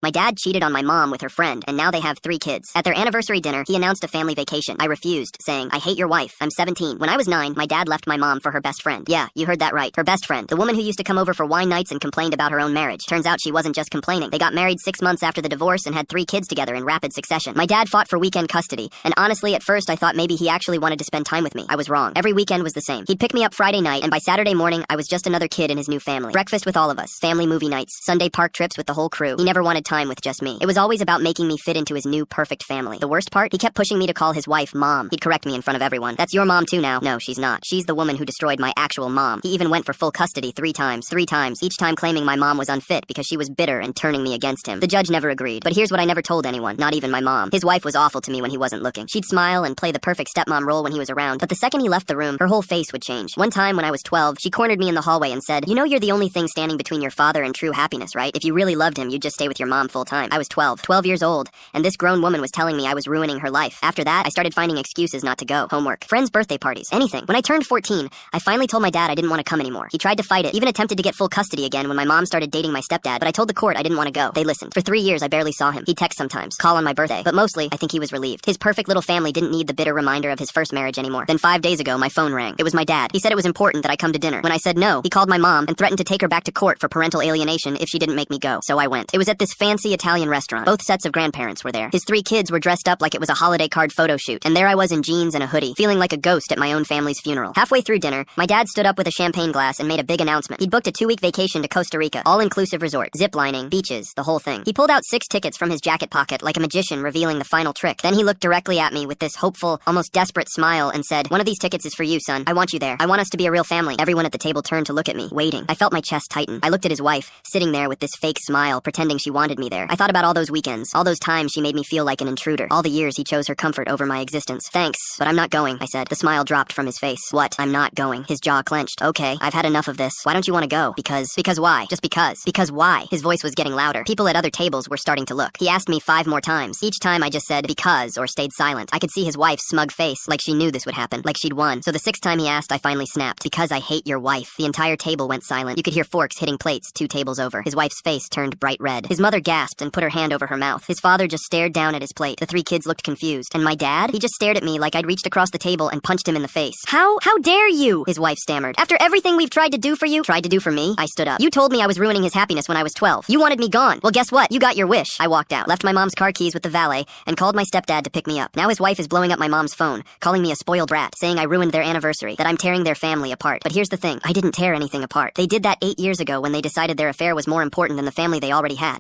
My dad cheated on my mom with her friend, and now they have 3 kids. At their anniversary dinner, he announced a family vacation. I refused, saying, I hate your wife. I'm 17. When I was 9, my dad left my mom for her best friend. Yeah, you heard that right. Her best friend. The woman who used to come over for wine nights and complained about her own marriage. Turns out she wasn't just complaining. They got married 6 months after the divorce and had 3 kids together in rapid succession. My dad fought for weekend custody, and honestly, at first I thought maybe he actually wanted to spend time with me. I was wrong. Every weekend was the same. He'd pick me up Friday night, and by Saturday morning, I was just another kid in his new family. Breakfast with all of us. Family movie nights. Sunday park trips with the whole crew. He never wanted time with just me. It was always about making me fit into his new perfect family. The worst part? He kept pushing me to call his wife Mom. He'd correct me in front of everyone. That's your mom too now. No, she's not. She's the woman who destroyed my actual mom. He even went for full custody 3 times. 3 times, each time claiming my mom was unfit because she was bitter and turning me against him. The judge never agreed. But here's what I never told anyone, not even my mom. His wife was awful to me when he wasn't looking. She'd smile and play the perfect stepmom role when he was around, but the second he left the room, her whole face would change. One time when I was 12, she cornered me in the hallway and said, "You know you're the only thing standing between your father and true happiness, right? If you really loved him, you'd just stay with your mom full time." I was 12 years old, and this grown woman was telling me I was ruining her life. After that, I started finding excuses not to go. Homework, friends' birthday parties, anything. When I turned 14, I finally told my dad I didn't want to come anymore. He tried to fight it, even attempted to get full custody again when my mom started dating my stepdad, but I told the court I didn't want to go. They listened. For 3 years, I barely saw him. He'd text sometimes, call on my birthday, but mostly, I think he was relieved. His perfect little family didn't need the bitter reminder of his first marriage anymore. Then 5 days ago, my phone rang. It was my dad. He said it was important that I come to dinner. When I said no, he called my mom and threatened to take her back to court for parental alienation if she didn't make me go. So I went. It was at this fancy Italian restaurant. Both sets of grandparents were there. His 3 kids were dressed up like it was a holiday card photo shoot, and there I was in jeans and a hoodie, feeling like a ghost at my own family's funeral. Halfway through dinner, my dad stood up with a champagne glass and made a big announcement. He'd booked a 2-week vacation to Costa Rica, all-inclusive resort, zip-lining, beaches, the whole thing. He pulled out 6 tickets from his jacket pocket like a magician revealing the final trick. Then he looked directly at me with this hopeful, almost desperate smile and said, "One of these tickets is for you, son. I want you there. I want us to be a real family." Everyone at the table turned to look at me, waiting. I felt my chest tighten. I looked at his wife, sitting there with this fake smile, pretending she wanted me there. I thought about all those weekends, all those times she made me feel like an intruder, all the years he chose her comfort over my existence. "Thanks, but I'm not going," I said. The smile dropped from his face. "What? I'm not going." His jaw clenched. "Okay, I've had enough of this. Why don't you want to go?" Because why? Just because. Because why? His voice was getting louder. People at other tables were starting to look. He asked me 5 more times. Each time I just said because or stayed silent. I could see his wife's smug face, like she knew this would happen, like she'd won. So the 6th time he asked, I finally snapped. "Because I hate your wife." The entire table went silent. You could hear forks hitting plates 2 tables over. His wife's face turned bright red. His mother gasped and put her hand over her mouth. His father just stared down at his plate. The 3 kids looked confused. And my dad? He just stared at me like I'd reached across the table and punched him in the face. How dare you?" his wife stammered. "After everything we've tried to do for you?" "Tried to do for me?" I stood up. "You told me I was ruining his happiness when I was 12. You wanted me gone. Well, guess what? You got your wish." I walked out, left my mom's car keys with the valet, and called my stepdad to pick me up. Now his wife is blowing up my mom's phone, calling me a spoiled brat, saying I ruined their anniversary, that I'm tearing their family apart. But here's the thing, I didn't tear anything apart. They did that 8 years ago when they decided their affair was more important than the family they already had.